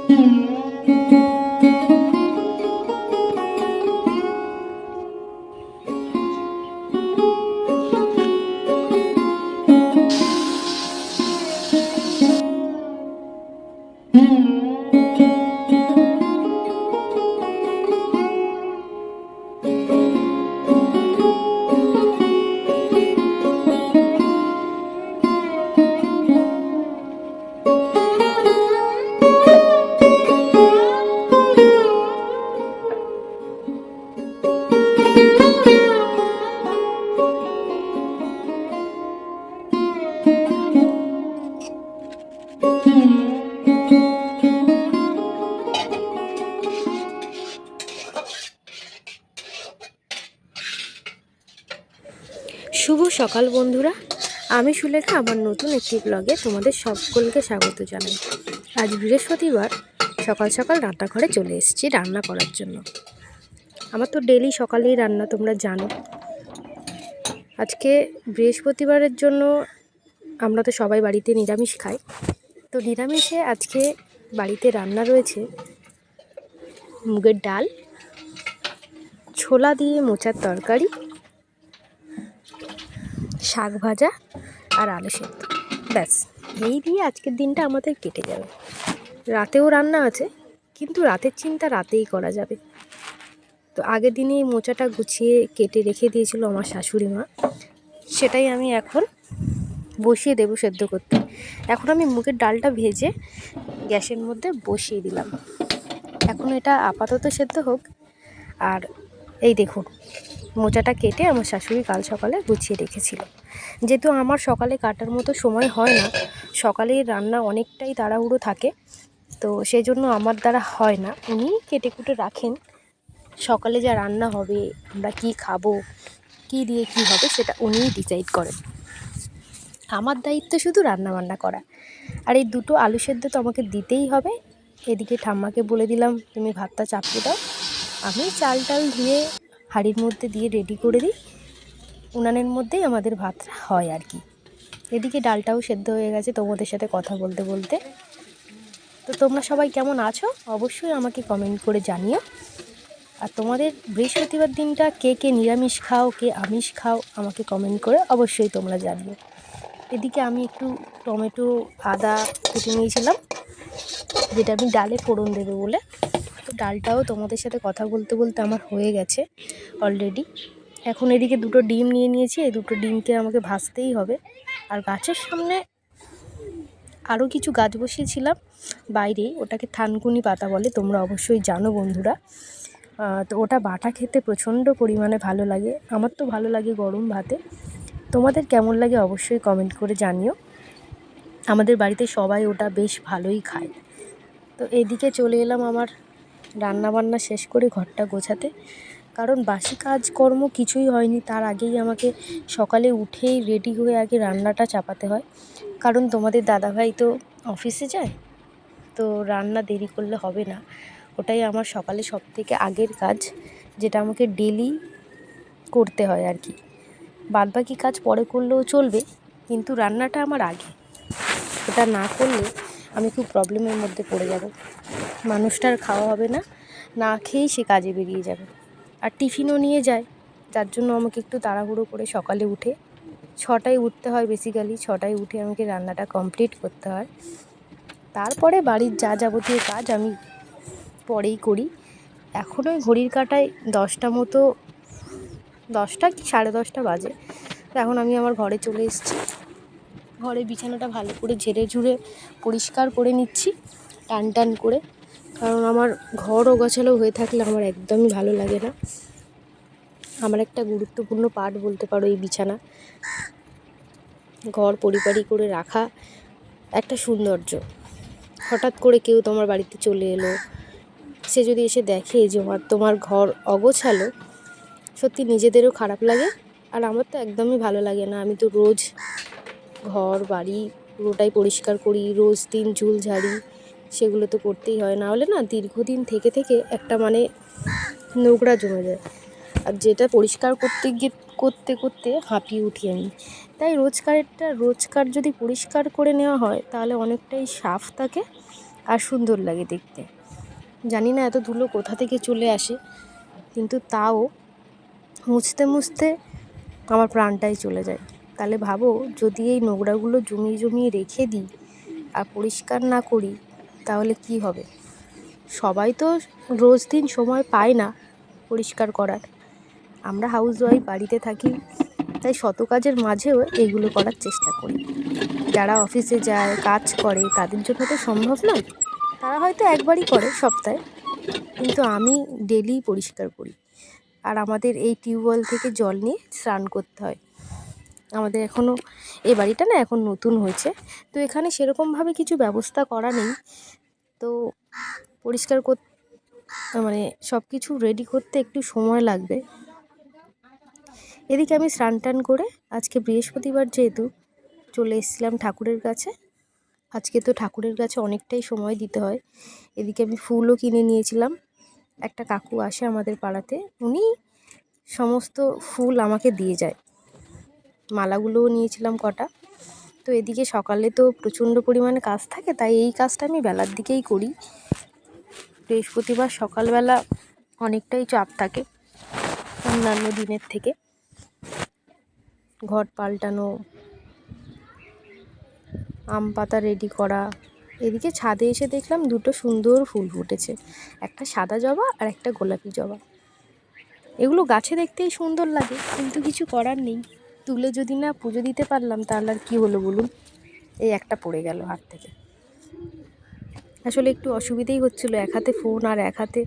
শুভ সকাল বন্ধুরা, আমি সুলেখা আমার নতুন একটি ব্লগে তোমাদের সকলকে স্বাগত জানাই। আজ বৃহস্পতিবার সকাল সকাল রান্নাঘরে চলে এসেছি রান্না করার জন্য। আমার তো ডেলি সকালেই রান্না, তোমরা জানো। আজকে বৃহস্পতিবারের জন্য আমরা তো সবাই বাড়িতে নিরামিষ খাই, তো নিরামিষে আজকে বাড়িতে রান্না রয়েছে মুগের ডাল, ছোলা দিয়ে মোচার তরকারি, শাক ভাজা আর আলু সেদ্ধ। ব্যাস, এই দিয়ে আজকের দিনটা আমাদের কেটে যাবে। রাতেও রান্না আছে, কিন্তু রাতের চিন্তা রাতেই করা যাবে। তো আগের দিনেই মোচাটা গুছিয়ে কেটে রেখে দিয়েছিল আমার শাশুড়ি মা, সেটাই আমি এখন বসিয়ে দেবো সেদ্ধ করতে। এখন আমি মুগের ডালটা ভেজে গ্যাসের মধ্যে বসিয়ে দিলাম। এখন এটা আপাতত সেদ্ধ হোক। আর এই দেখুন, মোচাটা কেটে আমার শাশুড়ি কাল সকালে গুছিয়ে রেখেছিল। যেহেতু আমার সকালে কাটার মতো সময় হয় না, সকালের রান্না অনেকটাই তাড়াহুড়ো থাকে, তো সেই জন্য আমার দ্বারা হয় না। উনি কেটে কুটে রাখেন, সকালে যা রান্না হবে, আমরা কি খাবো, কি দিয়ে কি হবে, সেটা উনিই ডিসাইড করেন। আমার দায়িত্ব শুধু রান্না বান্না করা। আর এই দুটো আলু সেদ্ধ তো আমাকে দিতেই হবে। এদিকে ঠাম্মাকে বলে দিলাম তুমি ভাতটা চাপিয়ে দাও, আমি চাল টাল ধুয়ে হাঁড়ির মধ্যে দিয়ে রেডি করে দিই, উনানের মধ্যেই আমাদের ভাত হয় আর কি। এদিকে ডালটাও সেদ্ধ হয়ে গেছে তোমাদের সাথে কথা বলতে বলতে। তো তোমরা সবাই কেমন আছো অবশ্যই আমাকে কমেন্ট করে জানিও। আর তোমাদের বৃহস্পতিবার দিনটা কে কে নিরামিষ খাও, কে আমিষ খাও, আমাকে কমেন্ট করে অবশ্যই তোমরা জানিও। এদিকে আমি একটু টমেটো আদা কেটে নিয়েছিলাম, যেটা আমি ডালে ফোড়ন দেবো বলে। তো ডালটাও তোমাদের সাথে কথা বলতে বলতে আমার হয়ে গেছে অলরেডি। এখন এদিকে দুটো ডিম নিয়ে নিয়েছি, এই দুটো ডিমকে আমাকে ভাজতেই হবে। আর গাছের সামনে আরও কিছু গাছ বসিয়েছিলাম বাইরে, ওটাকে থানকুনি পাতা বলে, তোমরা অবশ্যই জানো বন্ধুরা। তো ওটা বাটা খেতে প্রচণ্ড পরিমাণে ভালো লাগে, আমার তো ভালো লাগে গরম ভাতে। তোমাদের কেমন লাগে অবশ্যই কমেন্ট করে জানিও। আমাদের বাড়িতে সবাই ওটা বেশ ভালোই খায়। তো এদিকে চলে এলাম আমার রান্নাবান্না শেষ করে ঘরটা গোছাতে, কারণ বাসি কাজকর্ম কিছুই হয়নি, তার আগেই আমাকে সকালে উঠেই রেডি হয়ে আগে রান্নাটা চাপাতে হয়। কারণ তোমাদের দাদাভাই তো অফিসে যায়, তো রান্না দেরি করলে হবে না। ওটাই আমার সকালে সবথেকে আগের কাজ, যেটা আমাকে ডেলি করতে হয় আর কি। বাদবাকি কাজ পরে করলেও চলবে, কিন্তু রান্নাটা আমার আগে। ওটা না করলে আমি খুব প্রবলেমের মধ্যে পড়ে যাব। মানুষটার খাওয়া হবে না, না খেয়েই সে কাজে বেরিয়ে যাবে। আর টিফিনও নিয়ে যায়, যার জন্য আমাকে একটু তাড়াহুড়ো করে সকালে উঠে 6টায় উঠতে হয়, বেসিক্যালি 6টায় উঠে আমাকে রান্নাটা কমপ্লিট করতে হয়। তারপরে বাড়ির যা যাবতীয় কাজ আমি পরেই করি। এখন ওই ঘড়ির কাঁটায় 10টা মতো, 10টা কি 10:30 বাজে। তো এখন আমি আমার ঘরে চলে এসেছি। ঘরে বিছানাটা ভালো করে ঝেড়ে ঝুড়ে পরিষ্কার করে নিচ্ছি টান টান করে, কারণ আমার ঘর অগোছালো হয়ে থাকলে আমার একদমই ভালো লাগে না। আমার একটা গুরুত্বপূর্ণ পার্ট বলতে পারো এই বিছানা। ঘর পরিপাটি করে রাখা একটা সৌন্দর্য। হঠাৎ করে কেউ তোমার বাড়িতে চলে এলো, সে যদি এসে দেখে যে তোমার ঘর অগোছালো, সত্যি নিজেদেরও খারাপ লাগে। আর আমার তো একদমই ভালো লাগে না। আমি তো রোজ ঘর বাড়ি পুরোটাই পরিষ্কার করি, রোজ দিন ঝুল ঝাড়ি, সেগুলো তো করতেই হয়, না হলে না দীর্ঘদিন থেকে থেকে একটা মানে নোংরা জমে যায়। আর যেটা পরিষ্কার করতে করতে হাঁপিয়ে উঠি আমি। তাই রোজকার যদি পরিষ্কার করে নেওয়া হয় তাহলে অনেকটাই সাফ থাকে, আর সুন্দর লাগে দেখতে। জানি না এত ধুলো কোথা থেকে চলে আসে, কিন্তু তাও মুছতে মুছতে আমার প্রাণটাই চলে যায়। তাহলে ভাবো, যদি এই নোংরাগুলো জমিয়ে জমিয়ে রেখে দিই আর পরিষ্কার না করি, তাহলে কি হবে? সবাই তো রোজ দিন সময় পায় না পরিষ্কার করার। আমরা হাউসওয়াইফ, বাড়িতে থাকি, তাই শত কাজের মাঝেও এইগুলো করার চেষ্টা করি। যারা অফিসে যায়, কাজ করে, তাদের জন্য তো সম্ভব নয়। তারা হয়তো একবারই করে সপ্তাহে, কিন্তু আমি ডেলি পরিষ্কার করি। আর আমাদের এই টিউবওয়েল থেকে জল নিয়ে স্নান করতে হয়। আমাদের এখনও এই বাড়িটা না এখন নতুন হয়েছে, তো এখানে সেরকমভাবে কিছু ব্যবস্থা করা নেই। তো পরিষ্কার মানে সব কিছু রেডি করতে একটু সময় লাগবে। এদিকে আমি স্নান টান করে আজকে বৃহস্পতিবার যেহেতু চলে এসেছিলাম ঠাকুরের কাছে। আজকে তো ঠাকুরের কাছে অনেকটাই সময় দিতে হয়। এদিকে আমি ফুলও কিনে নিয়েছিলাম। একটা কাকু আসে আমাদের পাড়াতে, উনি সমস্ত ফুল আমাকে দিয়ে যায়। মালাগুলোও নিয়েছিলাম কটা। তো এদিকে সকালে তো প্রচণ্ড পরিমাণে কাজ থাকে, তাই এই কাজটা আমি বেলার দিকেই করি। বৃহস্পতিবার সকালবেলা অনেকটাই চাপ থাকে অন্যান্য দিনের থেকে। ঘর পাল্টানো, আম পাতা রেডি করা। এদিকে ছাদে এসে দেখলাম দুটো সুন্দর ফুল ফুটেছে, একটা সাদা জবা আর একটা গোলাপি জবা। এগুলো গাছে দেখতেই সুন্দর লাগে, কিন্তু কিছু করার নেই। তুলে যদি না পুজো দিতে পারলাম, তাহলে আর কী হলো বলুন? এই একটা পড়ে গেল হাত থেকে। আসলে একটু অসুবিধেই হচ্ছিলো, এক হাতে ফোন আর এক হাতে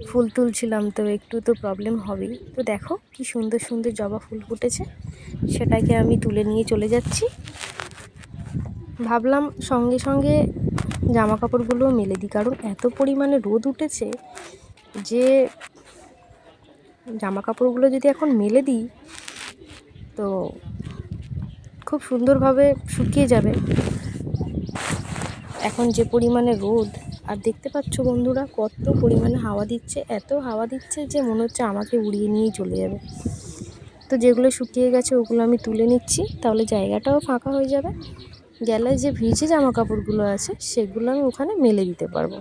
ফুল তুলছিলাম, তো একটু তো প্রবলেম হবেই। তো দেখো কি সুন্দর সুন্দর জবা ফুল ফুটেছে, সেটাকে আমি তুলে নিয়ে চলে যাচ্ছি। ভাবলাম সঙ্গে সঙ্গে জামা কাপড়গুলোও মেলে দিই, কারণ এত পরিমাণে রোদ উঠেছে যে জামা কাপড়গুলো যদি এখন মেলে দিই তো খুব সুন্দরভাবে শুকিয়ে যাবে। এখন যে পরিমাণে রোদ, আর দেখতে পাচ্ছ বন্ধুরা কত পরিমাণে হাওয়া দিচ্ছে, এত হাওয়া দিচ্ছে যে মনে হচ্ছে আমাকে উড়িয়ে নিয়েই চলে যাবে। তো যেগুলো শুকিয়ে গেছে ওগুলো আমি তুলে নিচ্ছি, তাহলে জায়গাটাও ফাঁকা হয়ে যাবে। গেলে যে ভিজে জামা কাপড়গুলো আছে সেগুলো আমি ওখানে মেলে দিতে পারবো।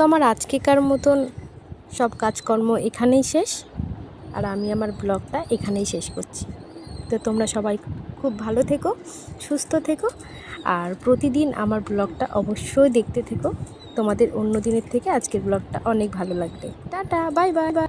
আমার আজকেকার মতন সব কাজকর্ম এখানেই শেষ, আর আমি আমার ব্লগটা এখানেই শেষ করছি। তো তোমরা সবাই খুব ভালো থেকো, সুস্থ থেকো, আর প্রতিদিন আমার ব্লগটা অবশ্যই দেখতে থেকো। তোমাদের অন্য দিনের থেকে আজকের ব্লগটা অনেক ভালো লাগবে। Tata, bye bye bye.